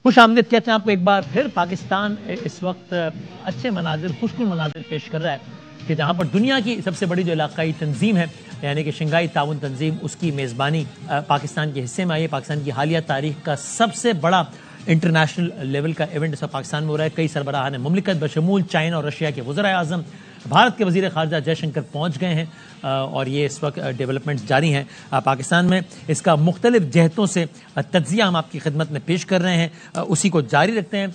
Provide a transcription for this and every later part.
خوش آمدید کہتے ہیں آپ کو ایک بار پھر. پاکستان اس وقت اچھے مناظر، خوشگوار مناظر پیش کر رہا ہے کہ جہاں پر دنیا کی سب سے بڑی جو علاقائی تنظیم ہے یعنی کہ شنگھائی تعاون تنظیم، اس کی میزبانی پاکستان کے حصے میں آئی ہے. پاکستان کی حالیہ تاریخ کا سب سے بڑا انٹرنیشنل لیول کا ایونٹ اس وقت پاکستان میں ہو رہا ہے. کئی سربراہان مملکت بشمول چائنا اور رشیا کے وزرائے اعظم، بھارت کے وزیر خارجہ جے شنکر پہنچ گئے ہیں اور یہ اس وقت ڈیولپمنٹ جاری ہیں پاکستان میں. اس کا مختلف جہتوں سے تجزیہ ہم آپ کی خدمت میں پیش کر رہے ہیں، اسی کو جاری رکھتے ہیں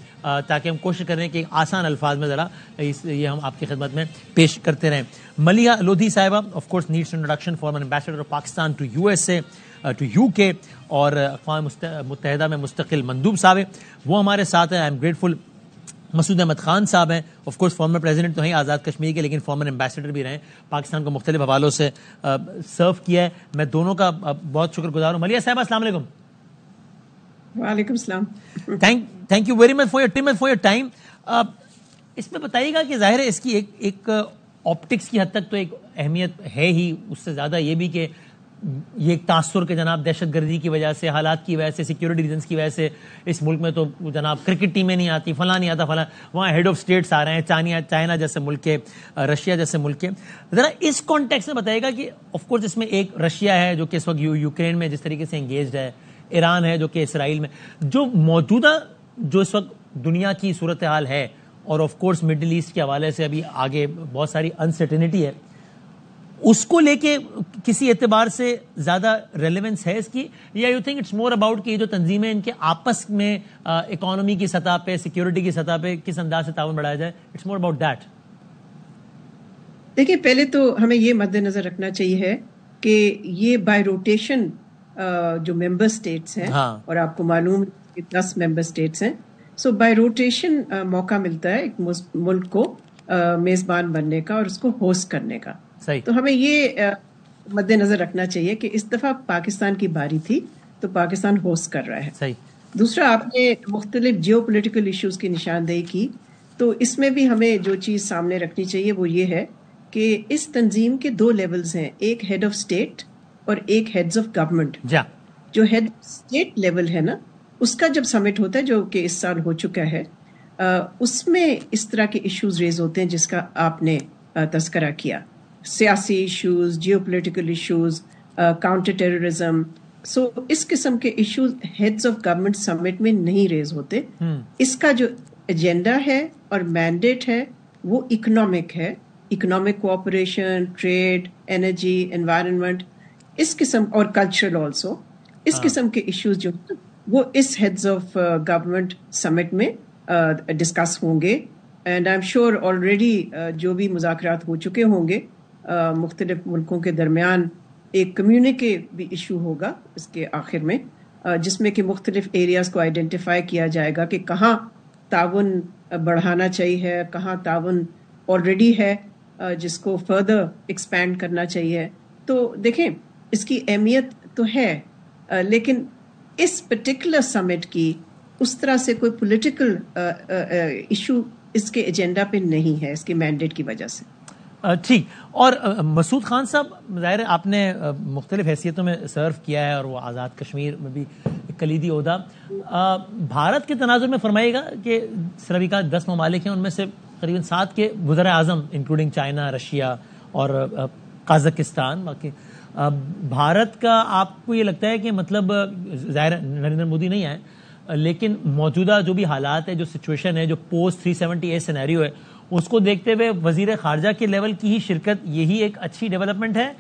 تاکہ ہم کوشش کریں کہ آسان الفاظ میں ذرا یہ ہم آپ کی خدمت میں پیش کرتے رہیں. ملیحہ لودھی صاحبہ of course needs introduction, former ambassador of Pakistan to USA to UK اور اقوام متحدہ میں مستقل مندوب صاحب ہیں، وہ ہمارے ساتھ ہیں. I am grateful. Masood Ahmed Khan صاحب ہیں، آف کورس فارمر پریزیڈنٹ تو ہیں آزاد کشمیر کے، لیکن فارمر ایمبیسڈر بھی رہے، پاکستان کو مختلف حوالوں سے سرو کیا ہے. میں دونوں کا بہت شکر گزار ہوں. ملیحہ صاحبہ السلام علیکم. وعلیکم السلام. Thank you very much for your time. اس میں بتائیے گا کہ ظاہر ہے اس کی ایک آپٹکس کی حد تک تو ایک اہمیت ہے ہی، اس سے زیادہ یہ بھی کہ یہ ایک تاثر کہ جناب دہشت گردی کی وجہ سے، حالات کی وجہ سے، سیکیورٹی ریزنس کی وجہ سے اس ملک میں تو جناب کرکٹ ٹیمیں نہیں آتی، فلاں نہیں آتا فلاں، وہاں ہیڈ آف اسٹیٹس آ رہے ہیں، چائنا جیسے ملک کے، رشیا جیسے ملک کے. ذرا اس کانٹیکس میں بتائیے گا کہ آف کورس اس میں ایک رشیا ہے جو کہ اس وقت یوکرین میں جس طریقے سے انگیجڈ ہے، ایران ہے جو کہ اسرائیل میں، جو موجودہ جو اس وقت دنیا کی صورتحال ہے اور آف کورس مڈل ایسٹ کے حوالے سے ابھی آگے بہت ساری انسرٹینٹی ہے، اس کو لے کے کسی اعتبار سے زیادہ ریلیونس ہے اس کی، یا you think it's more about کہ یہ جو تنظیمیں ان کے آپس میں اکانومی کی سطح پہ، سیکیورٹی کی سطح پہ کس انداز سے تعاون بڑھایا جائے؟ It's more about that. دیکھیں، پہلے تو ہمیں یہ مد نظر رکھنا چاہیے کہ یہ بائی روٹیشن جو ممبر اسٹیٹس ہیں، اور آپ کو معلوم کہ 10 ممبر اسٹیٹس ہیں، سو بائی روٹیشن موقع ملتا ہے ایک ملک کو میزبان بننے کا اور اس کو ہوسٹ کرنے کا. تو ہمیں یہ مد نظر رکھنا چاہیے کہ اس دفعہ پاکستان کی باری تھی تو پاکستان ہوسٹ کر رہا ہے. دوسرا، آپ نے مختلف جیو پولیٹیکل ایشوز کی نشاندہی کی، تو اس میں بھی ہمیں جو چیز سامنے رکھنی چاہیے وہ یہ ہے کہ اس تنظیم کے 2 لیولز ہیں، ایک ہیڈ آف اسٹیٹ اور ایک ہیڈز آف گورنمنٹ. جو ہیڈ اسٹیٹ لیول ہے نا، اس کا جب سمٹ ہوتا ہے جو کہ اس سال ہو چکا ہے، اس میں اس طرح کے ایشوز ریز ہوتے ہیں جس کا آپ نے تذکرہ کیا، سیاسی issues, geo political issues, counter terrorism. So اس قسم کے issues heads of government summit میں نہیں ریز ہوتے. اس کا جو ایجنڈا ہے اور مینڈیٹ ہے وہ اکنامک ہے، economic cooperation, trade, energy, environment, اس قسم، اور کلچرل آلسو. اس قسم کے ایشوز جو وہ اس ہیڈز آف گورنمنٹ سمٹ میں ڈسکس ہوں گے. And I am sure already جو بھی مذاکرات ہو چکے ہوں گے مختلف ملکوں کے درمیان، ایک کمیونیکے بھی ایشو ہوگا اس کے آخر میں، جس میں کہ مختلف ایریاز کو آئیڈینٹیفائی کیا جائے گا کہ کہاں تعاون بڑھانا چاہیے، کہاں تعاون آلریڈی ہے جس کو فردر ایکسپینڈ کرنا چاہیے. تو دیکھیں، اس کی اہمیت تو ہے، لیکن اس پرٹیکولر سمٹ کی اس طرح سے کوئی پولیٹیکل ایشو اس کے ایجنڈا پہ نہیں ہے، اس کے مینڈیٹ کی وجہ سے. ٹھیک. اور مسعود خان صاحب، ظاہر ہے آپ نے مختلف حیثیتوں میں سرو کیا ہے اور وہ آزاد کشمیر میں بھی کلیدی عہدہ. بھارت کے تناظر میں فرمائیے گا کہ سربی کا 10 ممالک ہیں، ان میں سے قریباً 7 کے وزرائے اعظم انکلوڈنگ چائنا، رشیا اور قازقستان. باقی بھارت کا آپ کو یہ لگتا ہے کہ مطلب ظاہر نریندر مودی نہیں آئے، لیکن موجودہ جو بھی حالات ہے، جو سچویشن ہے، جو پوسٹ 370A سینیریو ہے، اس کو دیکھتے ہوئے وزیر خارجہ کے لیول کی ہی شرکت یہی ایک اچھی ڈیولپمنٹ ہے،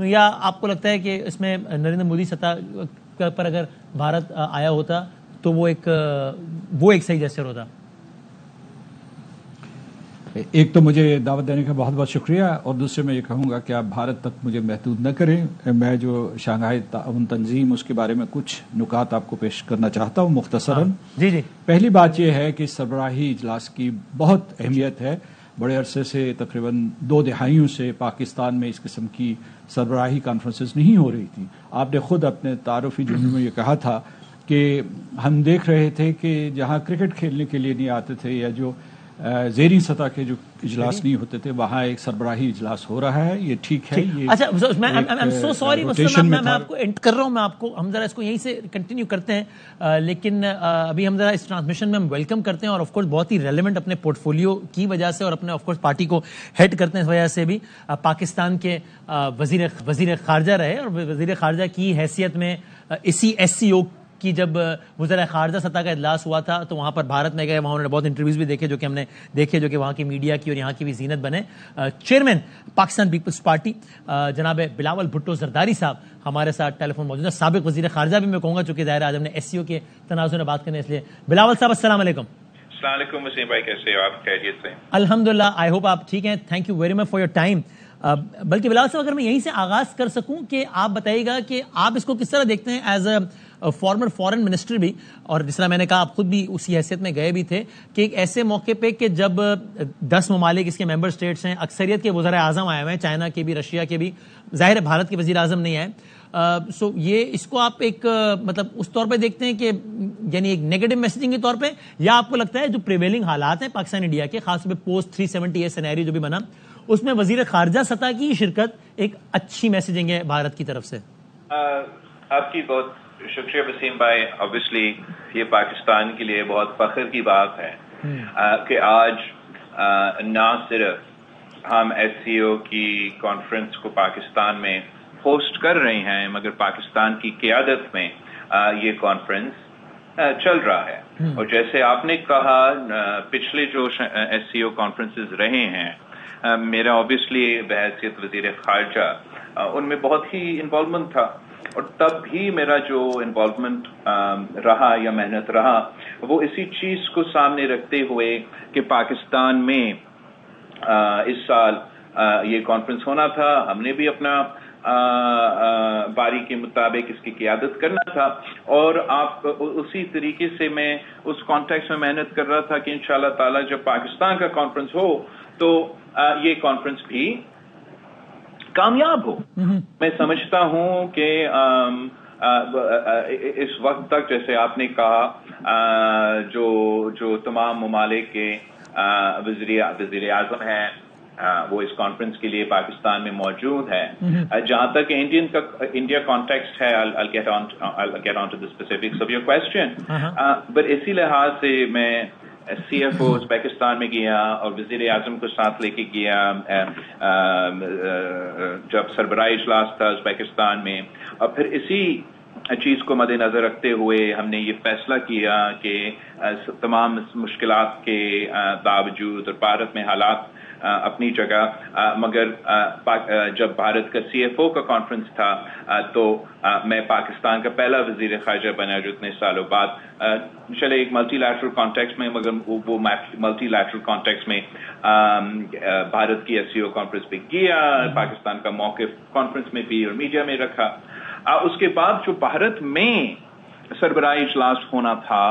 یا آپ کو لگتا ہے کہ اس میں نریندر مودی سطح پر اگر بھارت آیا ہوتا تو وہ ایک صحیح جیسر ہوتا؟ ایک تو مجھے دعوت دینے کا بہت بہت شکریہ، اور دوسرے میں یہ کہوں گا کہ آپ بھارت تک مجھے محدود نہ کریں. میں جو شنگھائی تعاون تنظیم اس کے بارے میں کچھ نکات آپ کو پیش کرنا چاہتا ہوں مختصراً. جی. پہلی بات یہ ہے کہ سربراہی اجلاس کی بہت اہمیت ہے. بڑے عرصے سے، تقریباً 2 دہائیوں سے پاکستان میں اس قسم کی سربراہی کانفرنسز نہیں ہو رہی تھی. آپ نے خود اپنے تعارفی جملے میں یہ کہا تھا کہ ہم دیکھ رہے تھے کہ جہاں کرکٹ کھیلنے کے لیے نہیں آتے تھے، یا جو زیریں سطح کے جو اجلاس نہیں ہوتے تھے وہاں ایک سربراہی اجلاس ہو رہا ہے. یہ ٹھیک ہے. اچھا میں سو سوری میں آپ کو اینڈ کر رہا ہوں, میں آپ کو ہم ذرا اس کو یہیں سے کنٹینیو کرتے ہیں, لیکن ابھی ہم ذرا اس ٹرانسمیشن میں ہم ویلکم کرتے ہیں اور آف کورس بہت ہی ریلیونٹ اپنے پورٹ فولیو کی وجہ سے اور اپنے آف کورس پارٹی کو ہیڈ کرتے ہیں اس وجہ سے بھی پاکستان کے وزیر خارجہ رہے, اور وزیر خارجہ کی حیثیت میں اسی SCO کی جب وزراء خارجہ سطح کا اجلاس ہوا تھا تو وہاں پر بھارت میں گئے, وہاں انہوں نے بہت انٹرویوز بھی دیکھے جو کہ ہم نے دیکھے جو کہ وہاں کی میڈیا کی اور یہاں کی بھی زینت بنے. چیئرمین پاکستان پیپلز پارٹی جناب بلاول بھٹو زرداری صاحب ہمارے ساتھ ٹیلی فون موجود ہے, سابق وزیر خارجہ بھی میں کہوں گا چونکہ ظاہر آج ہم نے SCO کے تنازع میں بات کرنے اس لیے. بلاول صاحب السلام علیکم. السلام علیکم وسیم بھائی, کیسے ہو آپ؟ خیریت سے؟ الحمدللہ, آئی ہوپ آپ ٹھیک ہیں. Thank you very much for your time. بلکہ بلاول صاحب اگر میں یہیں سے آغاز کر سکوں کہ آپ بتائیے گا کہ آپ اس کو کس طرح دیکھتے ہیں as a former foreign minister بھی, اور جس طرح میں نے کہا آپ خود بھی اسی حیثیت میں گئے بھی تھے, کہ ایک ایسے موقع پہ کہ جب 10 ممالک اس کے ممبر سٹیٹس ہیں, اکثریت کے وزراء اعظم آئے ہوئے ہیں, چائنا کے بھی, رشیا کے بھی, ظاہر ہے بھارت کے وزیر اعظم نہیں آئے. سو یہ اس کو آپ ایک مطلب اس طور پہ دیکھتے ہیں کہ یعنی ایک نیگیٹو میسیجنگ کے طور پہ, یا آپ کو لگتا ہے جو پریویلنگ حالات ہیں پاکستان انڈیا کے, خاص طور پہ پوسٹ 370 سینیریو جو بھی بنا, اس میں وزیر خارجہ سطح کی شرکت ایک اچھی میسیجنگ ہے بھارت کی طرف سے؟ آپ کی بہت شکریہ وسیم بھائی. آبویسلی یہ پاکستان کے لیے بہت فخر کی بات ہے کہ آج نہ صرف ہم SCO کی کانفرنس کو پاکستان میں ہوسٹ کر رہے ہیں, مگر پاکستان کی قیادت میں یہ کانفرنس چل رہا ہے. اور جیسے آپ نے کہا پچھلے جو SCO کانفرنسز رہے ہیں, میرا آبویسلی بحیثیت وزیر خارجہ ان میں بہت ہی انوالومنٹ تھا, اور تب بھی میرا جو انوالومنٹ رہا یا محنت رہا وہ اسی چیز کو سامنے رکھتے ہوئے کہ پاکستان میں اس سال یہ کانفرنس ہونا تھا, ہم نے بھی اپنا باری کے مطابق اس کی قیادت کرنا تھا, اور آپ اسی طریقے سے میں اس کانٹیکس میں محنت کر رہا تھا کہ انشاءاللہ تعالی جب پاکستان کا کانفرنس ہو تو یہ کانفرنس بھی کامیاب ہو. میں سمجھتا ہوں کہ اس وقت تک جیسے آپ نے کہا جو تمام ممالک کے وزیر اعظم ہیں وہ اس کانفرنس کے لیے پاکستان میں موجود ہے. جہاں تک انڈیا کانٹیکسٹ ہے, I'll get on to the specifics of your question. but اسی لحاظ سے میں CFO ازبیکستان میں گیا اور وزیر اعظم کو ساتھ لے کے گیا جب سربراہی اجلاس تھا ازبیکستان میں, اور پھر اسی چیز کو مد نظر رکھتے ہوئے ہم نے یہ فیصلہ کیا کہ تمام مشکلات کے باوجود اور بھارت میں حالات اپنی جگہ, مگر جب بھارت کا CFO کا کانفرنس تھا تو میں پاکستان کا پہلا وزیر خارجہ بنا جو اتنے سالوں بعد چلے ایک ملٹی لیٹرل کانٹیکس میں, مگر وہ ملٹی لیٹرل کانٹیکس میں بھارت کی SCO کانفرنس پہ گیا, پاکستان کا موقف کانفرنس میں بھی اور میڈیا میں رکھا. اس کے بعد جو بھارت میں سربراہی اجلاس ہونا تھا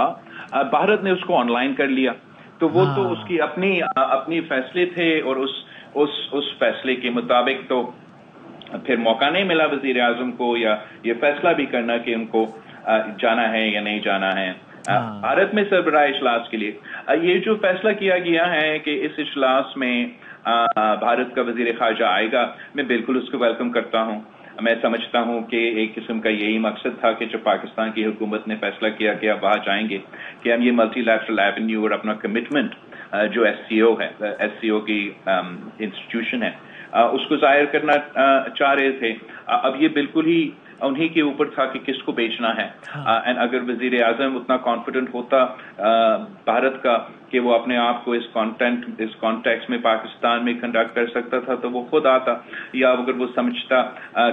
بھارت نے اس کو آن لائن کر لیا, تو وہ تو اس کی اپنی فیصلے تھے, اور اس فیصلے کے مطابق تو پھر موقع نہیں ملا وزیر اعظم کو یا یہ فیصلہ بھی کرنا کہ ان کو جانا ہے یا نہیں جانا ہے بھارت میں سربراہ اجلاس کے لیے. یہ جو فیصلہ کیا گیا ہے کہ اس اجلاس میں بھارت کا وزیر خارجہ آئے گا, میں بالکل اس کو ویلکم کرتا ہوں. میں سمجھتا ہوں کہ ایک قسم کا یہی مقصد تھا کہ جو پاکستان کی حکومت نے فیصلہ کیا کہ اب وہاں جائیں گے کہ ہم یہ ملٹی لیٹرل ایونیو اور اپنا کمٹمنٹ جو SCO ہے, SCO کی انسٹیٹیوشن ہے, اس کو ظاہر کرنا چاہ رہے تھے. اب یہ بالکل ہی انہی کے اوپر تھا کہ کس کو بیچنا ہے. اینڈ اگر وزیر اعظم اتنا کانفیڈنٹ ہوتا بھارت کا کہ وہ اپنے آپ کو اس کانٹیکس میں پاکستان میں کنڈکٹ کر سکتا تھا تو وہ خود آتا, یا اگر وہ سمجھتا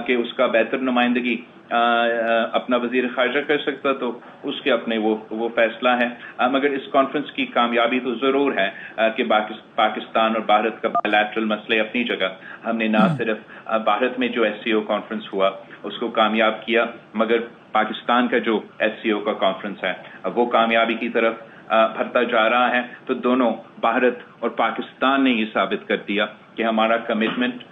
کہ اس کا بہتر نمائندگی اپنا وزیر خارجہ کر سکتا تو اس کے اپنے وہ فیصلہ ہے. مگر اس کانفرنس کی کامیابی تو ضرور ہے کہ پاکستان اور بھارت کا بائیلیٹرل مسئلے اپنی جگہ, ہم نے نہ صرف بھارت میں جو SCO کانفرنس ہوا اس کو کامیاب کیا, مگر پاکستان کا جو SCO کا کانفرنس ہے وہ کامیابی کی طرف بڑھتا جا رہا ہے. تو دونوں بھارت اور پاکستان نے یہ ثابت کر دیا کہ ہمارا کمٹمنٹ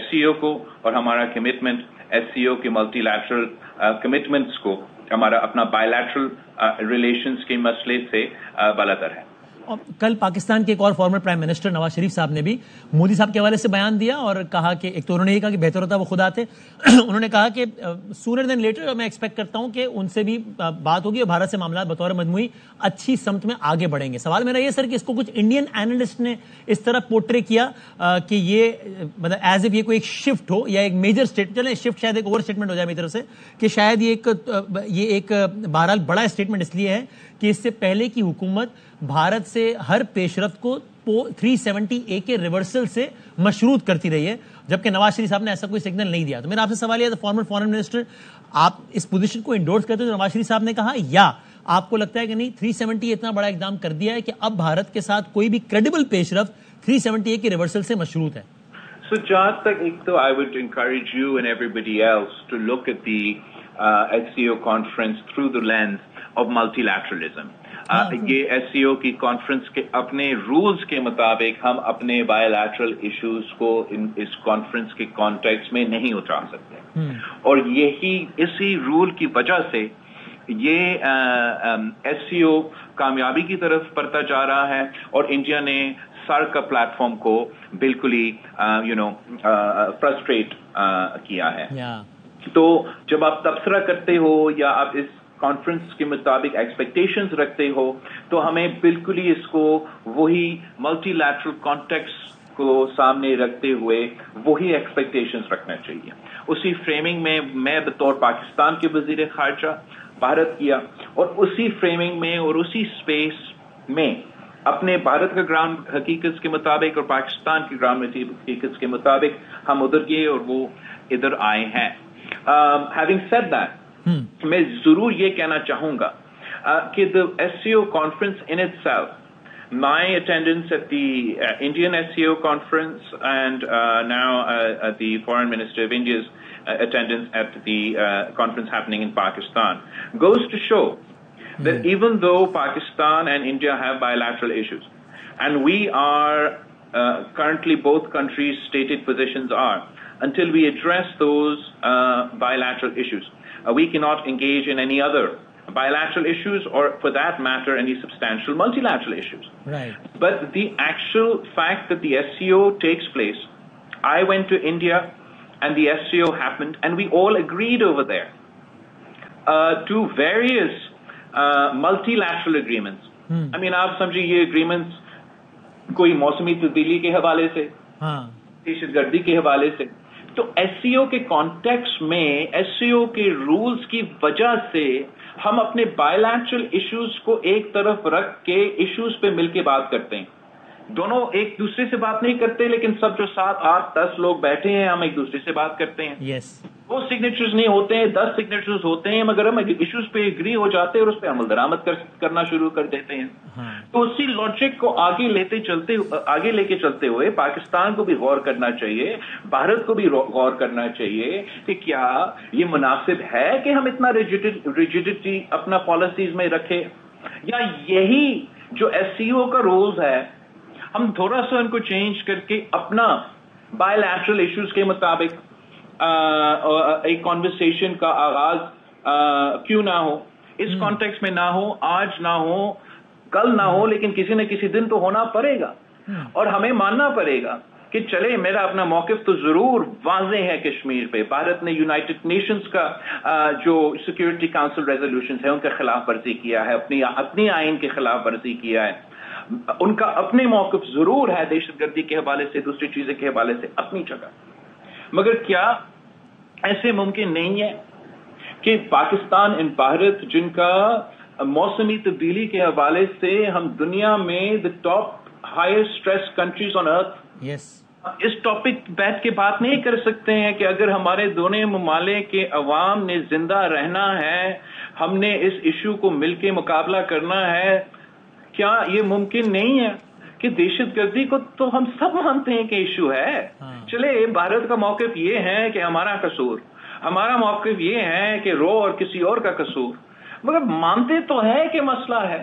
SCO کو اور ہمارا کمٹمنٹ SCO کے ملٹی لیٹرل کمٹمنٹس کو ہمارا اپنا بائی لیٹرل ریلیشنز کے مسئلے سے بالاتر ہے. کل پاکستان کے ایک اور former prime minister Nawaz Sharif صاحب نے بھی مودی صاحب کے حوالے سے بیان دیا اور کہا کہ ایک تو انہوں نے یہ کہا کہ بہتر ہوتا وہ خود آتے. انہوں نے کہا کہ سونر دین لیٹر میں ایکسپیکٹ کرتا ہوں کہ ان سے بھی بات ہوگی اور بھارت سے معاملات بطور مجموعی اچھی سمت میں آگے بڑھیں گے. سوال میرا یہ سر کہ اس کو کچھ انڈین اینالسٹ نے اس طرح پورٹرے کیا کہ یہ مطلب ایز اف یہ کوئی ایک شفٹ ہو یا ایک میجر اسٹیٹ، چلیں شفٹ شاید ایک اوور اسٹیٹمنٹ ہو جائے میری طرف سے، کہ شاید یہ ایک بہرحال بڑا اسٹیٹمنٹ اس لیے ہے کہ اس سے پہلے کی حکومت بھارت سے ہر پیش رفت کو 370A کے ریورسل سے مشروط کرتی رہی ہے، جبکہ نواز شریف صاحب نے ایسا کوئی سگنل نہیں دیا. تو میرا آپ سے سوال یہ ہے، فارمر فارن منسٹر، آپ اس پوزیشن کو انڈورس کرتے ہیں جو نواز شریف صاحب نے کہا، یا آپ کو لگتا ہے کہ نہیں 370 اتنا بڑا اقدام کر دیا ہے کہ اب بھارت کے ساتھ کوئی بھی کریڈیبل پیش رفت 370A کے ریورسل سے مشروط ہے؟ So جہاں تک ایک تو I would encourage you and everybody else to look at the SCO conference through the lens of multilateralism. یہ SCO کی کانفرنس کے اپنے رولز کے مطابق ہم اپنے بائیلیٹرل ایشوز کو اس کانفرنس کے کانٹیکسٹ میں نہیں اتار سکتے، اور یہی اسی رول کی وجہ سے یہ SCO کامیابی کی طرف بڑھتا جا رہا ہے اور انڈیا نے سر کا پلیٹ فارم کو بالکل ہی فرسٹریٹ کیا ہے. تو جب آپ تبصرہ کرتے ہو یا آپ اس کانفرنس کے مطابق ایکسپیکٹیشنز رکھتے ہو تو ہمیں بالکل ہی اس کو وہی ملٹی لیٹرل کانٹیکسٹ کو سامنے رکھتے ہوئے وہی ایکسپیکٹیشنز رکھنا چاہیے. اسی فریمنگ میں میں بطور پاکستان کے وزیر خارجہ بھارت کیا، اور اسی فریمنگ میں اور اسی اسپیس میں اپنے بھارت کا گراؤنڈ حقیقت کے مطابق اور پاکستان کی گراؤنڈ حقیقت کے مطابق ہم ادھر گئے اور وہ ادھر آئے ہیں. Having said that, میں ضرور یہ کہنا چاہوں گا کہ the SCO conference in itself, my attendance at the Indian SCO conference and now the Foreign Minister of India's attendance at the conference happening in Pakistan goes to show that even though Pakistan and India have bilateral issues, and we are currently both countries' stated positions are, until we address those bilateral issues, we cannot engage in any other bilateral issues or, for that matter, any substantial multilateral issues. Right. But the actual fact that the SCO takes place, I went to India and the SCO happened and we all agreed over there to various multilateral agreements. I mean, آپ سمجھے یہ agreements کوئی موسمی تبدیلی کے حوالے سے، دہشت گردی کے حوالے سے، تو SCO کے کانٹیکسٹ میں SCO کے رولز کی وجہ سے ہم اپنے بائیلیٹرل ایشوز کو ایک طرف رکھ کے ایشوز پہ مل کے بات کرتے ہیں. دونوں ایک دوسرے سے بات نہیں کرتے، لیکن سب جو 7, 8, 10 لوگ بیٹھے ہیں ہم ایک دوسرے سے بات کرتے ہیں. Yes. وہ سگنیچرز نہیں ہوتے ہیں، 10 سگنیچرز ہوتے ہیں، مگر ہم ایشوز پہ اگری ہو جاتے ہیں اور اس پہ عمل درآمد کرنا شروع کر دیتے ہیں. تو اسی لاجک کو آگے لے کے چلتے ہوئے پاکستان کو بھی غور کرنا چاہیے، بھارت کو بھی غور کرنا چاہیے کہ کیا یہ مناسب ہے کہ ہم اتنا ریجیڈیٹی اپنا پالیسیز میں رکھے، یا یہی جو SCO کا رولز ہے ہم تھوڑا سا ان کو چینج کر کے اپنا بائیلیٹرل ایشوز کے مطابق ایک کانورسیشن کا آغاز کیوں نہ ہو، اس کانٹیکسٹ میں نہ ہو، آج نہ ہو، کل نہ ہو، لیکن کسی نہ کسی دن تو ہونا پڑے گا. اور ہمیں ماننا پڑے گا کہ چلے میرا اپنا موقف تو ضرور واضح ہے کشمیر پہ. بھارت نے یونائٹڈ نیشنز کا جو سیکورٹی کاؤنسل ریزولوشنز ہیں ان کا خلاف ورزی کیا ہے، اپنی آئین کے خلاف ورزی کیا ہے. ان کا اپنے موقف ضرور ہے دہشت گردی کے حوالے سے، دوسری چیزیں کے حوالے سے اپنی جگہ. مگر کیا ایسے ممکن نہیں ہے کہ پاکستان اینڈ بھارت، جن کا موسمی تبدیلی کے حوالے سے ہم دنیا میں the top highest stress countries on earth، اس ٹاپک بیٹھ کے بات نہیں کر سکتے ہیں کہ اگر ہمارے دونوں ممالک کے عوام نے زندہ رہنا ہے، ہم نے اس ایشو کو مل کے مقابلہ کرنا ہے؟ کیا یہ ممکن نہیں ہے کہ دہشت گردی کو تو ہم سب مانتے ہیں کہ ایشو ہے. چلے بھارت کا موقف یہ ہے کہ ہمارا قصور، ہمارا موقف یہ ہے کہ رو اور کسی اور کا قصور، مگر مانتے تو ہے کہ مسئلہ ہے.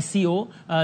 SCO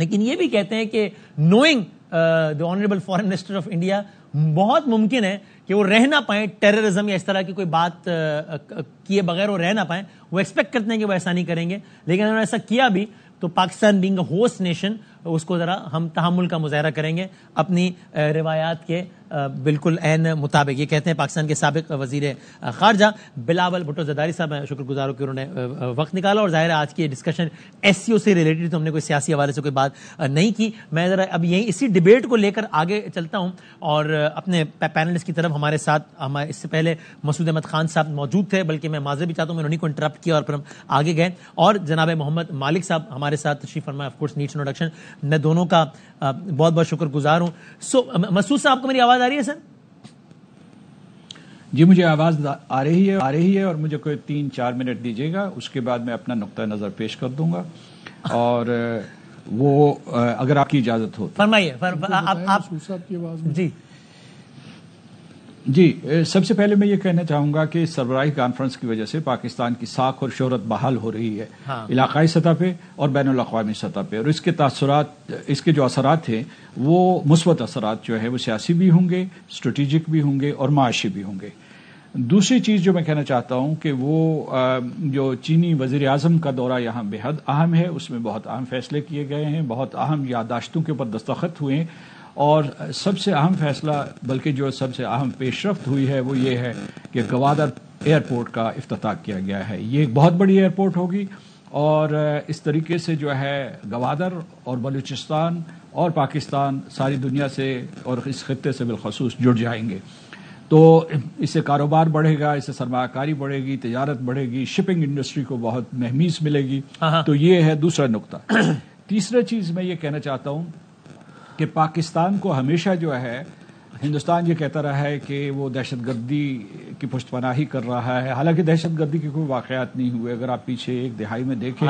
لیکن یہ بھی کہتے ہیں کہ knowing the honourable foreign minister of India بہت ممکن ہے کہ وہ رہ نہ پائیں ٹیررزم یا اس طرح کی کوئی بات کیے بغیر وہ رہ نہ پائیں. وہ ایکسپیکٹ کرتے ہیں کہ وہ ایسا نہیں کریں گے, لیکن اگر ایسا کیا بھی تو Pakistan being a host nation اس کو ذرا ہم تحمل کا مظاہرہ کریں گے اپنی روایات کے بالکل عین مطابق. یہ کہتے ہیں پاکستان کے سابق وزیر خارجہ بلاول بھٹو زرداری صاحب. میں شکر گزار ہوں کہ انہوں نے وقت نکالا, اور ظاہر ہے آج کی ڈسکشن ایس سی او سے ریلیٹڈ, تو ہم نے کوئی سیاسی حوالے سے کوئی بات نہیں کی. میں ذرا اب یہیں اسی ڈیبیٹ کو لے کر آگے چلتا ہوں اور اپنے پینلسٹ کی طرف. ہمارے ساتھ اس سے پہلے مسعود احمد خان صاحب موجود تھے, بلکہ میں معذرت بھی چاہتا ہوں, میں انہیں کو انٹرپٹ کیا اور پھر ہم آگے گئے, اور جناب محمد مالک صاحب ہمارے ساتھ تشریف فرمائے. Of course needs introduction. میں دونوں کا بہت بہت شکر گزار ہوں. سو مسعود صاحب کو میری آواز آ رہی ہے سر؟ جی مجھے آواز آ رہی ہے اور مجھے کوئی 3-4 منٹ دیجیے گا, اس کے بعد میں اپنا نقطہ نظر پیش کر دوں گا, اور وہ اگر آپ کی اجازت ہو. فرمائیے. آپ جی سب سے پہلے میں یہ کہنا چاہوں گا کہ سربراہی کانفرنس کی وجہ سے پاکستان کی ساکھ اور شہرت بحال ہو رہی ہے علاقائی سطح پہ اور بین الاقوامی سطح پہ, اور اس کے تاثرات, اس کے جو اثرات ہیں وہ مثبت اثرات جو ہے وہ سیاسی بھی ہوں گے, اسٹریٹجک بھی ہوں گے اور معاشی بھی ہوں گے. دوسری چیز جو میں کہنا چاہتا ہوں کہ وہ جو چینی وزیر اعظم کا دورہ یہاں بے حد اہم ہے, اس میں بہت اہم فیصلے کیے گئے ہیں, بہت اہم یادداشتوں کے اوپر دستخط ہوئے ہیں, اور سب سے اہم فیصلہ بلکہ جو سب سے اہم پیش رفت ہوئی ہے وہ یہ ہے کہ گوادر ایئرپورٹ کا افتتاح کیا گیا ہے. یہ ایک بہت بڑی ایئرپورٹ ہوگی, اور اس طریقے سے جو ہے گوادر اور بلوچستان اور پاکستان ساری دنیا سے اور اس خطے سے بالخصوص جڑ جائیں گے. تو اس سے کاروبار بڑھے گا, اس سے سرمایہ کاری بڑھے گی, تجارت بڑھے گی, شپنگ انڈسٹری کو بہت مہمیز ملے گی. تو یہ ہے دوسرا نقطہ. تیسرا چیز میں یہ کہنا چاہتا ہوں کہ پاکستان کو ہمیشہ جو ہے ہندوستان یہ کہتا رہا ہے کہ وہ دہشت گردی کی پشت پناہی کر رہا ہے, حالانکہ دہشت گردی کے کوئی واقعات نہیں ہوئے. اگر آپ پیچھے ایک دہائی میں دیکھیں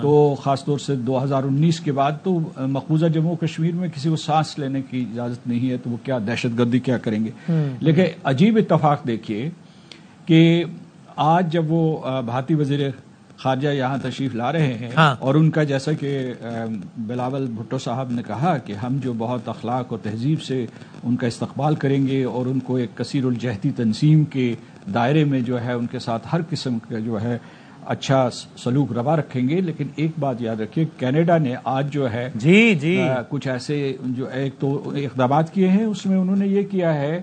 تو خاص طور سے 2019 کے بعد تو مقبوضہ جموں کشمیر میں کسی کو سانس لینے کی اجازت نہیں ہے, تو وہ کیا دہشت گردی کیا کریں گے. لیکن عجیب اتفاق دیکھیے کہ آج جب وہ بھارتی وزیر خارجہ یہاں تشریف لا رہے ہیں, اور ان کا جیسا کہ بلاول بھٹو صاحب نے کہا کہ ہم جو بہت اخلاق اور تہذیب سے ان کا استقبال کریں گے اور ان کو ایک کثیر الجہتی تنظیم کے دائرے میں جو ہے ان کے ساتھ ہر قسم کا جو ہے اچھا سلوک روا رکھیں گے. لیکن ایک بات یاد رکھیے, کینیڈا نے آج جو ہے کچھ ایسے جو ایک تو اقدامات کیے ہیں, اس میں انہوں نے یہ کیا ہے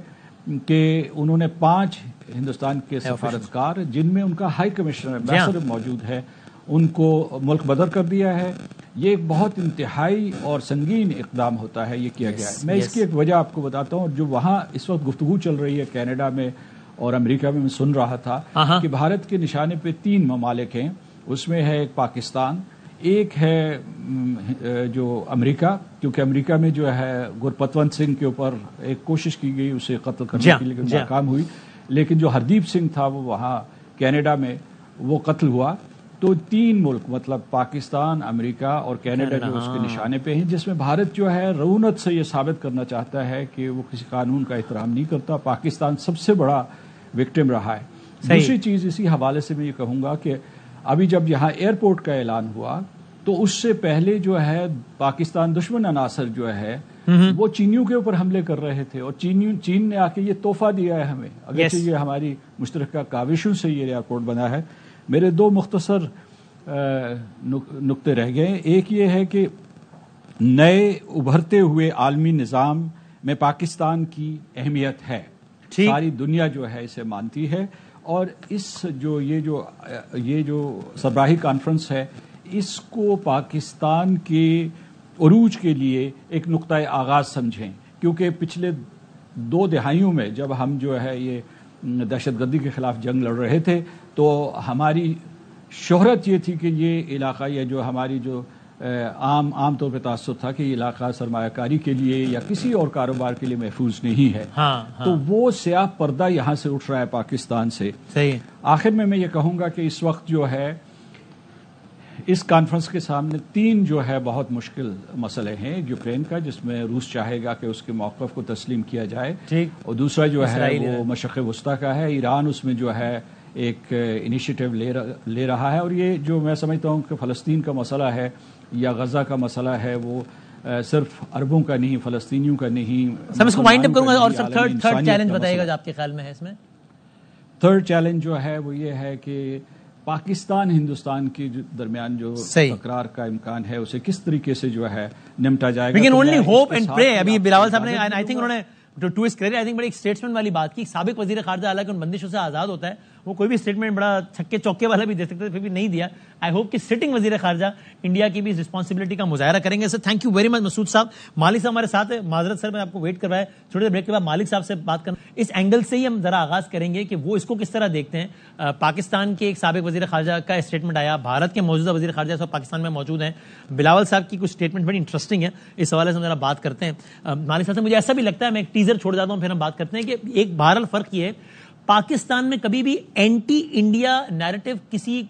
کہ انہوں نے 5 ہندوستان کے سفارتکار جن میں ان کا ہائی کمشنر ایمبیسڈر موجود ہے ان کو ملک بدر کر دیا ہے. یہ ایک بہت انتہائی اور سنگین اقدام ہوتا ہے, یہ کیا گیا ہے. میں اس کی ایک وجہ آپ کو بتاتا ہوں. جو وہاں اس وقت گفتگو چل رہی ہے کینیڈا میں اور امریکہ میں سن رہا تھا کہ بھارت کے نشانے پہ 3 ممالک ہیں. اس میں ہے ایک پاکستان, ایک ہے جو امریکہ, کیونکہ امریکہ میں جو ہے گرپتونت سنگھ کے اوپر ایک کوشش کی گئی اسے قتل کرنے کے لیے, ناکام ہوئی, لیکن جو ہردیپ سنگھ تھا وہ وہاں کینیڈا میں وہ قتل ہوا. تو 3 ملک مطلب پاکستان, امریکہ اور کینیڈا جو اس کے نشانے پہ ہیں, جس میں بھارت جو ہے رعونت سے یہ ثابت کرنا چاہتا ہے کہ وہ کسی قانون کا احترام نہیں کرتا. پاکستان سب سے بڑا وکٹم رہا ہے. دوسری چیز اسی حوالے سے میں یہ کہوں گا کہ ابھی جب یہاں ایئرپورٹ کا اعلان ہوا تو اس سے پہلے جو ہے پاکستان دشمن عناصر جو ہے وہ چینیوں کے اوپر حملے کر رہے تھے, اور چین نے آ کے یہ تحفہ دیا ہے ہمیں, اگرچہ یہ ہماری مشترکہ کاوشوں سے یہ ایئرپورٹ بنا ہے. میرے 2 مختصر نقطے رہ گئے. ایک یہ ہے کہ نئے ابھرتے ہوئے عالمی نظام میں پاکستان کی اہمیت ہے, ساری دنیا جو ہے اسے مانتی ہے, اور یہ جو سربراہی کانفرنس ہے اس کو پاکستان کے عروج کے لیے ایک نقطۂ آغاز سمجھیں. کیونکہ پچھلے 2 دہائیوں میں جب ہم جو ہے یہ دہشت گردی کے خلاف جنگ لڑ رہے تھے تو ہماری شہرت یہ تھی کہ یہ علاقہ یا جو ہماری جو عام طور پہ تاثر تھا کہ یہ علاقہ سرمایہ کاری کے لیے یا کسی اور کاروبار کے لیے محفوظ نہیں ہے. تو وہ سیاہ پردہ یہاں سے اٹھ رہا ہے پاکستان سے. آخر میں یہ کہوں گا کہ اس وقت جو ہے اس کانفرنس کے سامنے 3 جو ہے بہت مشکل مسئلے ہیں. ایک یوکرین کا جس میں روس چاہے گا کہ اس کے موقف کو تسلیم کیا جائے, اور دوسرا جو ہے وہ مشرق وسطیٰ کا ہے, ایران اس میں جو ہے ایک انیشیٹو لے رہا ہے, اور یہ جو میں سمجھتا ہوں کہ فلسطین کا مسئلہ ہے یا غزہ کا مسئلہ ہے وہ صرف عربوں کا نہیں، فلسطینیوں کا نہیں. سر اس کو وائنڈ اپ کروں گا اور سر تھرڈ چیلنج بتائیے گا جو آپ کے خیال میں ہے اس میں. تھرڈ چیلنج جو ہے وہ یہ ہے کہ پاکستان ہندوستان کے درمیان جو تکرار کا امکان ہے اسے کس طریقے سے جو ہے نمٹا جائے گا. We can only hope and pray. ابھی بلاول صاحب نے آئی تھنک انہوں نے to his credit I think بڑی ایک اسٹیٹسمنٹ والی بات کی. سابق وزیر خارجہ حالانکہ ان بندشوں سے آزاد ہوتا ہے، وہ کوئی بھی اسٹیٹمنٹ بڑا چھکے چوکے والا بھی دے سکتے تھے، پھر بھی نہیں دیا. آئی ہوپ کہ سٹنگ وزیر خارجہ انڈیا کی بھی اس رسپانسبلٹی کا مظاہرہ کریں گے. Sir thank you very much Masood صاحب. مالک صاحب ہمارے ساتھ ہے. معذرت سر میں آپ کو ویٹ کروایا، تھوڑی دیر بریک کے بعد مالک صاحب سے بات کرنا. اس اینگل سے ہی ہم ذرا آغاز کریں گے کہ وہ اس کو کس طرح دیکھتے ہیں. پاکستان کے ایک سابق وزیر خارجہ کا اسٹیٹمنٹ آیا، بھارت کے موجودہ وزیر خارجہ صاحب پاکستان میں موجود ہیں. بلاول صاحب کی کچھ اسٹیٹمنٹ بڑی انٹرسٹنگ ہے، اس حوالے سے ہم ذرا بات کرتے ہیں. مالک صاحب سے مجھے ایسا بھی لگتا ہے، میں ایک ٹیزر چھوڑ جاتا ہوں پھر ہم بات کرتے ہیں کہ ایک بہرحال فرق یہ ہے پاکستان میں کبھی بھی اینٹی انڈیا نیریٹو کسی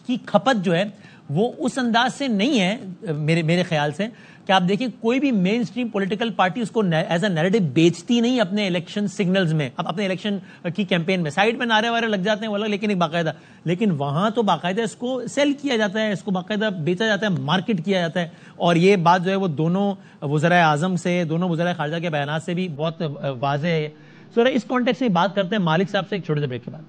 کی کھپت جو ہے وہ اس انداز سے نہیں ہے میرے خیال سے کہ آپ دیکھیں کوئی بھی مین اسٹریم پولیٹیکل پارٹی اس کو ایز اے نیریٹو بیچتی نہیں اپنے الیکشن سگنلز میں، اپنے الیکشن کی کیمپین میں. سائڈ میں نعرے وارے لگ جاتے ہیں وہ الگ، لیکن ایک باقاعدہ، لیکن وہاں تو باقاعدہ اس کو سیل کیا جاتا ہے، اس کو باقاعدہ بیچا جاتا ہے، مارکیٹ کیا جاتا ہے. اور یہ بات جو ہے وہ دونوں وزرائے اعظم سے، دونوں وزرائے خارجہ کے بیانات سے بھی بہت واضح ہے. سو اس کانٹیکس میں بات کرتے ہیں مالک صاحب سے ایک چھوٹے سے بریک کے بعد.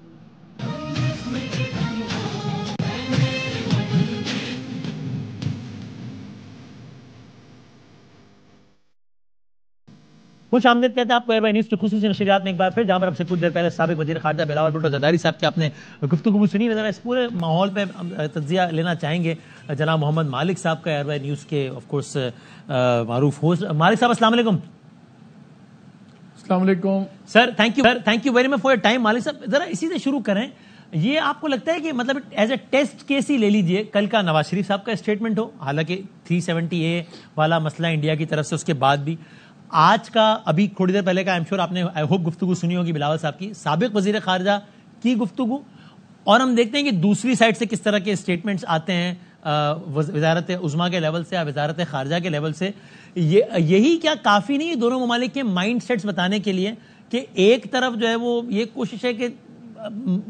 خوش آمدید کہتے ہیں آپ کو ایئر بائی نیوز کی خصوصی نشریات میں ایک بار پھر، جہاں پر اب سے کچھ دیر پہلے سابق وزیر خارجہ بلاول بھٹو زرداری صاحب کی آپ نے گفتگو سنی. ذرا اس پورے ماحول پہ تجزیہ لینا چاہیں گے جناب محمد مالک صاحب کا، ایئر بائی نیوز کے آف کورس معروف ہوسٹ. مالک صاحب السلام علیکم. السلام علیکم sir. Thank you very much for your time. Malik صاحب ذرا اسی سے شروع کریں. یہ آپ کو لگتا ہے کہ مطلب as a test case he لے لیجئے کل کا نواز شریف صاحب کا اسٹیٹمنٹ ہو، حالانکہ 370A والا مسئلہ انڈیا کی طرف سے، اس کے بعد بھی آج کا ابھی تھوڑی دیر پہلے کا آئی ایم شیور آپ نے آئی ہوپ گفتگو سنی ہوگی بلاول صاحب کی، سابق وزیر خارجہ کی گفتگو، اور ہم دیکھتے ہیں کہ دوسری سائڈ سے کس طرح کے اسٹیٹمنٹس آتے ہیں وزارت عظمیٰ کے لیول سے یا وزارت خارجہ کے لیول سے. یہی کیا کافی نہیں دونوں ممالک کے مائنڈ سیٹس بتانے کے لیے کہ ایک طرف جو ہے وہ یہ کوشش ہے کہ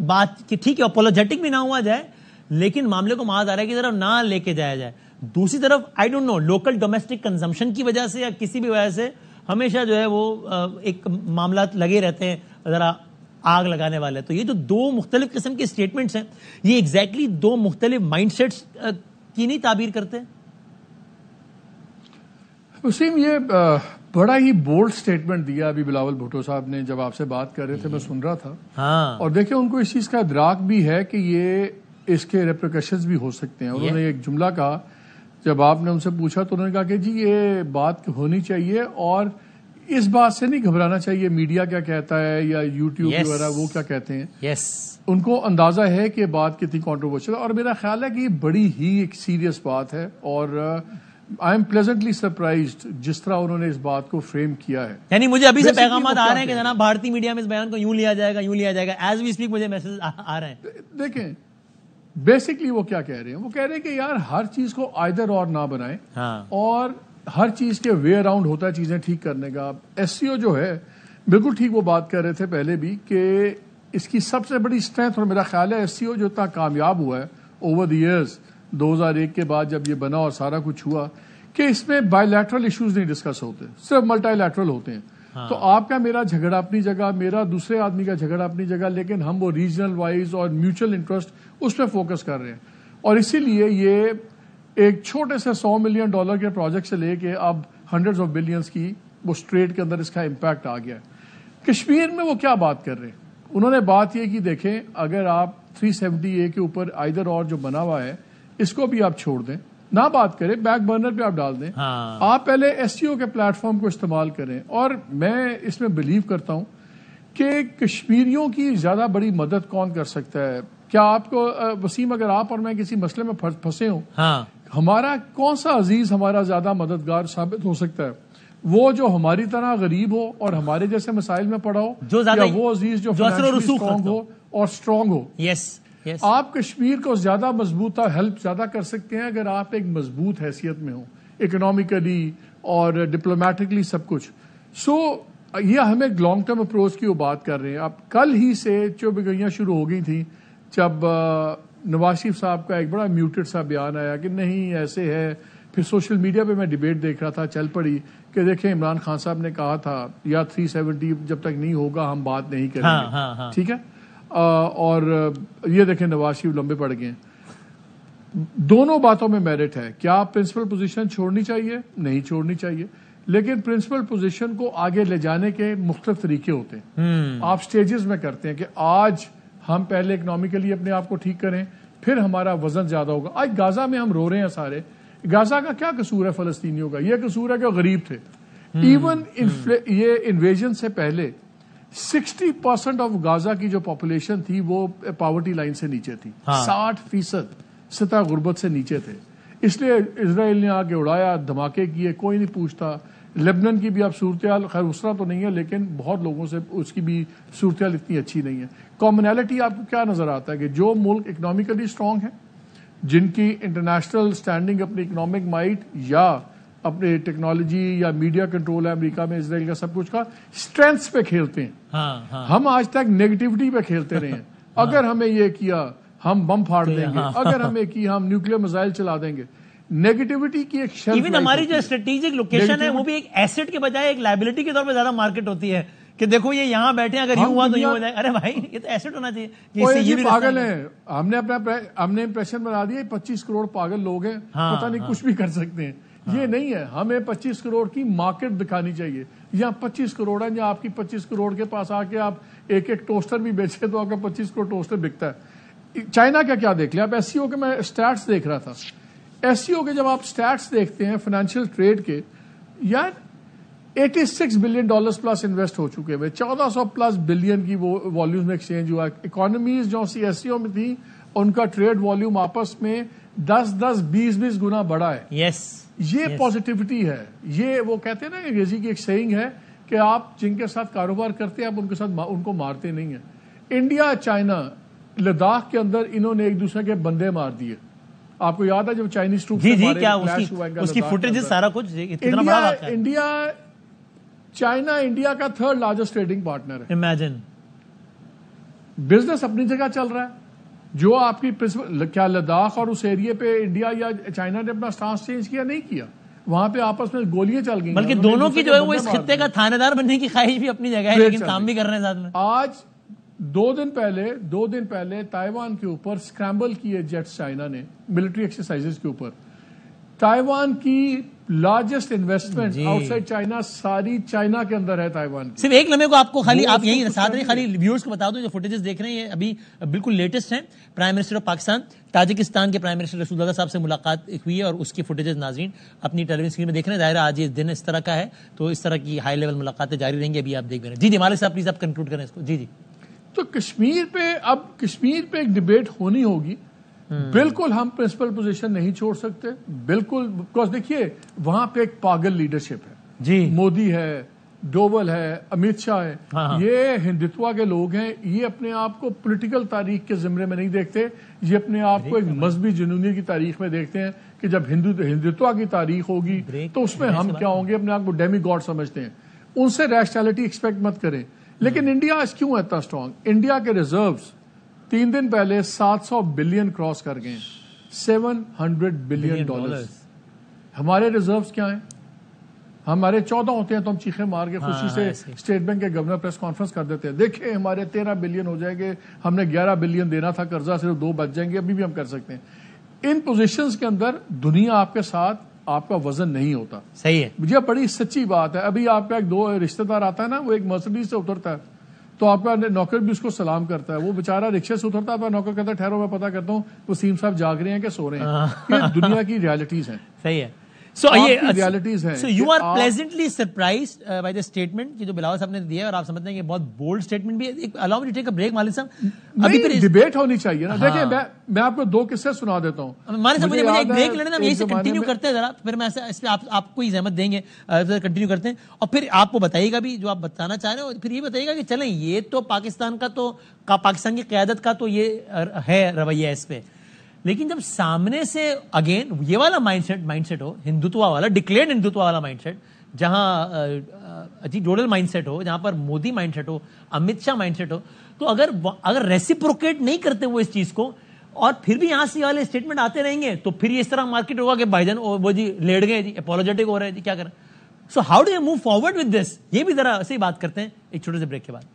بات کہ ٹھیک ہے اپولوجیٹک بھی نہ ہوا جائے لیکن معاملے کو معاذ آرائے کی طرف نہ لے کے جایا جائے، دوسری طرف I don't know local domestic consumption کی وجہ سے یا کسی بھی وجہ سے ہمیشہ جو ہے وہ ایک معاملات لگے رہتے ہیں ذرا آگ لگانے والے. تو یہ جو دو مختلف قسم کے سٹیٹمنٹس ہیں یہ ایگزیکٹلی دو مختلف مائنڈ سیٹس کی نہیں تعبیر کرتے؟ وسیم یہ بڑا ہی بولڈ سٹیٹمنٹ دیا ابھی بلاول بھٹو صاحب نے، جب آپ سے بات کر رہے تھے میں سن رہا تھا. ہاں، اور دیکھیں ان کو اس چیز کا ادراک بھی ہے کہ یہ اس کے ریپریکیشنز بھی ہو سکتے ہیں. انہوں نے ایک جملہ کہا جب آپ نے ان سے پوچھا تو انہوں نے کہا کہ جی یہ بات ہونی چاہیے اور اس بات سے نہیں گھبرانا چاہیے میڈیا کیا کہتا ہے یا یوٹیوب وغیرہ وہ کیا کہتے ہیں. ان کو اندازہ ہے کہ بات کتنی کانٹروورشل ہے اور میرا خیال ہے کہ یہ بڑی ہی ایک سیریس بات ہے اور آئی ایم پلیزنٹلی سرپرائزڈ جس طرح انہوں نے اس بات کو فریم کیا ہے. یعنی مجھے ابھی سے پیغامات آ رہے ہیں کہ جناب بھارتی میڈیا میں اس بیان کو یوں لیا جائے گا ایز وی اسپیک مجھے میسج آ رہے ہیں. دیکھیں بیسکلی وہ کیا کہہ رہے ہیں، وہ کہہ رہے ہیں کہ یار ہر چیز کو آئدر اور نہ بنائیں اور ہر چیز کے وے اراؤنڈ ہوتا ہے چیزیں ٹھیک کرنے کا. ایس سی او جو ہے بالکل ٹھیک وہ بات کر رہے تھے پہلے بھی کہ اس کی سب سے بڑی اسٹرینتھ اور میرا خیال ہے ایس سی او جو اتنا کامیاب ہوا ہے اوور دی ایئرز 2001 کے بعد جب یہ بنا اور سارا کچھ ہوا کہ اس میں بائی لیٹرل ایشوز نہیں ڈسکس ہوتے، صرف ملٹی لیٹرل ہوتے ہیں. تو آپ کا میرا جھگڑا اپنی جگہ، میرا دوسرے آدمی کا جھگڑا اپنی جگہ، لیکن ہم وہ ریجنل وائز اور میوچل انٹرسٹ اس پہ فوکس کر رہے ہیں. اور اسی لیے یہ ایک چھوٹے سے $100 ملین کے پروجیکٹ سے لے کے اب ہنڈریڈز آف بلینز کی وہ اسٹریٹ کے اندر اس کا امپیکٹ آ گیا ہے. کشمیر میں وہ کیا بات کر رہے ہیں، انہوں نے بات یہ کی دیکھیں اگر آپ 370A کے اوپر آئدر اور جو بنا ہوا ہے اس کو بھی آپ چھوڑ دیں، نہ بات کریں، بیک برنر پہ آپ ڈال دیں، آپ پہلے ایس سی او کے پلیٹ فارم کو استعمال کریں. اور میں اس میں بلیو کرتا ہوں کہ کشمیریوں کی زیادہ بڑی مدد کون کر سکتا ہے. کیا آپ کو وسیم اگر آپ اور میں کسی مسئلے میں پھنسے ہوں، ہمارا کون سا عزیز ہمارا زیادہ مددگار ثابت ہو سکتا ہے؟ وہ جو ہماری طرح غریب ہو اور ہمارے جیسے مسائل میں پڑا ہو، یا وہ عزیز جو اسٹرانگ ہو اور اسٹرانگ ہو؟ آپ کشمیر کو زیادہ مضبوط ہیلپ زیادہ کر سکتے ہیں اگر آپ ایک مضبوط حیثیت میں ہوں، اکنامیکلی اور ڈپلومیٹکلی سب کچھ. سو یہ ہم ایک لانگ ٹرم اپروچ کی وہ بات کر رہے ہیں. اب کل ہی سے چوبگیاں شروع ہو گئی تھیں جب نواز شریف صاحب کا ایک بڑا میوٹڈ سا بیان آیا کہ نہیں ایسے ہے. پھر سوشل میڈیا پہ میں ڈیبیٹ دیکھ رہا تھا چل پڑی کہ دیکھیں عمران خان صاحب نے کہا تھا یا 370 جب تک نہیں ہوگا ہم بات نہیں کریں گے. ٹھیک ہے, اور یہ دیکھیں نواز شریف لمبے پڑ گئے ہیں. دونوں باتوں میں میرٹ ہے. کیا پرنسپل پوزیشن چھوڑنی چاہیے؟ نہیں چھوڑنی چاہیے, لیکن پرنسپل پوزیشن کو آگے لے جانے کے مختلف طریقے ہوتے ہیں. آپ سٹیجز میں کرتے ہیں کہ آج ہم پہلے اکنامیکلی اپنے آپ کو ٹھیک کریں, پھر ہمارا وزن زیادہ ہوگا. آج غازہ میں ہم رو رہے ہیں سارے. غازہ کا کیا قصور ہے فلسطینیوں کا؟ یہ قصور ہے کہ غریب تھے. ایون یہ انویژن سے پہلے 60% آف غازہ کی جو پاپولیشن تھی وہ پاورٹی لائن سے نیچے تھی. 60% سطح غربت سے نیچے تھے. اس لیے اسرائیل نے آگے اڑایا, دھماکے کیے, کوئی نہیں پوچھتا. لیبنن کی بھی اب صورتحال خیر اس طرح تو نہیں ہے, لیکن بہت لوگوں سے اس کی بھی صورتحال اتنی اچھی نہیں ہے. کامنالٹی آپ کو کیا نظر آتا ہے کہ جو ملک اکنامکلی اسٹرانگ ہے, جن کی انٹرنیشنل سٹینڈنگ اپنی اکنامک مائٹ یا اپنے ٹیکنالوجی یا میڈیا کنٹرول ہے امریکہ میں, اسرائیل کا سب کچھ کا اسٹرینتھس پہ کھیلتے ہیں. ہم آج تک نیگیٹیوٹی پہ کھیلتے رہے ہیں. اگر ہمیں یہ کیا ہم بم پھاڑ دیں گے, اگر ہمیں کی ہم نیوکلیر میزائل چلا دیں گے. نیگیٹیوٹی کی ایک شیلف ایون ہماری جو اسٹریٹجک لوکیشن ہے وہ بھی ایک ایسٹ کے بجائے ایک لائبلٹی کے طور پہ زیادہ مارکیٹ ہوتی ہے کہ دیکھو یہ یہاں بیٹھے اگر یوں ہوا تو یوں ہو جائے. ارے بھائی یہ تو ایسٹ ہونا چاہیے. یہ پاگل ہیں. ہم نے امپریشن بنا دیا 25 کروڑ پاگل لوگ ہیں, پتہ نہیں کچھ بھی کر سکتے ہیں. یہ نہیں ہے. ہمیں 25 کروڑ کی مارکیٹ دکھانی چاہیے. یہاں 25 کروڑ ہے, یا آپ کی 25 کروڑ کے پاس آ کے آپ ایک ٹوسٹر بھی بیچے تو آپ کا 25 کروڑ ٹوسٹر بکتا ہے. چائنا کا کیا دیکھ لیا آپ؟ ایس سی او کے میں اسٹیٹس دیکھ رہا تھا. ایس سی او کے جب آپ اسٹیٹس دیکھتے ہیں فائنینشیل ٹریڈ کے, یار $86 بلین پلس انویسٹ ہو چکے ہوئے, 1400+ بلین کی وہ والیوم میں ایکسچینج ہوا. اکانومیز جو سی ایس سی او میں تھی ان کا ٹریڈ والیوم آپس میں 10-20 گنا بڑا ہے. یہ پازیٹیوٹی ہے. یہ وہ کہتے ہیں نا, انگریزی کی ایک سیئنگ ہے کہ آپ جن کے ساتھ کاروبار کرتے ہیں آپ ان کے ساتھ ان کو مارتے نہیں ہیں. انڈیا چائنا لداخ کے اندر انہوں نے ایک دوسرے کے بندے مار دیے. آپ کو یاد ہے جب چائنیز ٹروپ اس کی فوٹیج سارا کچھ اتنا بڑا واقعہ ہے. چائنا انڈیا کا 3rd لارجسٹ ٹریڈنگ پارٹنر ہے. امیجن. بزنس اپنی جگہ چل رہا ہے. جو آپ کی کیا لداخ اور اس ایریے پہ انڈیا یا چائنا نے اپنا سٹانس چینج کیا؟ نہیں کیا. وہاں پہ آپس میں گولیاں چل گئی. بلکہ دونوں کی جو ہے وہ اس خطے کا تھانے دار بننے کی خواہش بھی اپنی جگہ ہے, لیکن کام بھی کر رہے ہیں ساتھ میں. آج 2 دن پہلے تائیوان کے اوپر اسکرامبل کیے جیٹس چائنا نے ملٹری ایکسرسائزز کے اوپر. تائیوان کی largest investment out side China ساری چائنا کے اندر ہے. تائیوان صرف ایک لمحے کو آپ کو خالی آپ یہی ساتھ نہیں, خالی ویورز کو بتا دوں جو فوٹیجز دیکھ رہے ہیں یہ ابھی بالکل لیٹسٹ ہیں. Prime minister of Pakistan Tajikistan کے پرائم منسٹر رسول اللہ صاحب سے ملاقات ہوئی ہے اور اس کی فوٹیجز ناظرین اپنی ٹیلی ویژن اسکرین میں دیکھ رہے ہیں. ظاہر آج یہ دن اس طرح کا ہے تو اس طرح کی ہائی لیول ملاقاتیں جاری رہیں گی. ابھی آپ دیکھ رہے ہیں. جی مالک صاحب پلیز آپ کنکلوڈ کریں اس کو. جی تو کشمیر پہ ایک ڈیبیٹ ہونی ہوگی. بالکل ہم پرنسپل پوزیشن نہیں چھوڑ سکتے بالکل, بیکاز دیکھیے وہاں پہ ایک پاگل لیڈرشپ ہے. جی مودی ہے, ڈوول ہے, امت شاہ ہے. یہ ہندوتوا کے لوگ ہیں. یہ اپنے آپ کو پولیٹیکل تاریخ کے زمرے میں نہیں دیکھتے, یہ اپنے آپ کو ایک مذہبی جنونیت کی تاریخ میں دیکھتے ہیں کہ جب ہندوتوا کی تاریخ ہوگی تو اس میں ہم کیا ہوں گے. اپنے آپ کو ڈیمی گاڈ سمجھتے ہیں. ان سے ریشنلٹی ایکسپیکٹ مت کریں. لیکن انڈیا آج کیوں اتنا اسٹرانگ؟ انڈیا کے ریزروز 3 دن پہلے 700 بلین کراس کر گئے. $700 بلین. ہمارے ریزروز کیا ہیں؟ ہمارے 14 ہوتے ہیں تو ہم چیخیں مار کے خوشی سے اسٹیٹ بینک کے گورنر پریس کانفرنس کر دیتے ہیں. دیکھیں ہمارے 13 بلین ہو جائیں گے, ہم نے 11 بلین دینا تھا قرضہ, صرف 2 بچ جائیں گے. ابھی بھی ہم کر سکتے ہیں. ان پوزیشنز کے اندر دنیا آپ کے ساتھ آپ کا وزن نہیں ہوتا. صحیح ہے. مجھے بڑی سچی بات ہے. ابھی آپ کا ایک 2 رشتہ دار آتا ہے نا, وہ ایک مرسڈیز سے اترتا ہے تو آپ کا نوکر بھی اس کو سلام کرتا ہے. وہ بیچارہ رکشے سے اترتا ہے تو نوکر کہتا ہے ٹھہرو میں پتا کرتا ہوں وسیم صاحب جاگ رہے ہیں کہ سو رہے ہیں. یہ دنیا کی ریالٹیز ہیں. صحیح ہے. So you are pleasantly surprised by the statement کہ جو بلاول صاحب نے دیا ہے اور آپ سمجھتے ہیں کہ بہت بولڈ اسٹیٹمنٹ بھی ہے. allow me to take a break مالک صاحب. ابھی ڈیبیٹ ہونی چاہیے نا. دیکھیں میں آپ کو 2 قصے سنا دیتا ہوں. مالک صاحب مجھے ایک بریک لینا, ہم یہیں سے کنٹینیو کرتے ہیں ذرا, پھر میں اس پہ آپ کو ہی زحمت دیں گے, کنٹینیو کرتے ہیں اور پھر آپ کو بتائیے گا بھی جو آپ بتانا چاہ رہے ہیں, اور پھر یہ بتائیے گا کہ چلیں یہ تو پاکستان کا تو پاکستان کی قیادت کا تو یہ ہے رویہ اس پہ, لیکن جب سامنے سے اگین یہ والا مائنڈ سیٹ ہو, ہندوتوا والا, ڈکلیئرڈ ہندوتوا والا مائنڈ سیٹ, جہاں ڈوڈل مائنڈ سیٹ ہو, جہاں پر مودی مائنڈ سیٹ ہو, امت شاہ مائنڈ سیٹ ہو, تو اگر ریسیپروکیٹ نہیں کرتے وہ اس چیز کو, اور پھر بھی یہاں سے والے اسٹیٹمنٹ آتے رہیں گے تو پھر اس طرح مارکیٹ ہوگا کہ بھائی جان وہ جی لیٹ گئے جی, اپولوجیٹک ہو رہے ہیں جی, کیا کریں. So how do you move forward with this, یہ بھی ذرا ایسے ہی بات کرتے ہیں ایک چھوٹے سے بریک کے بعد.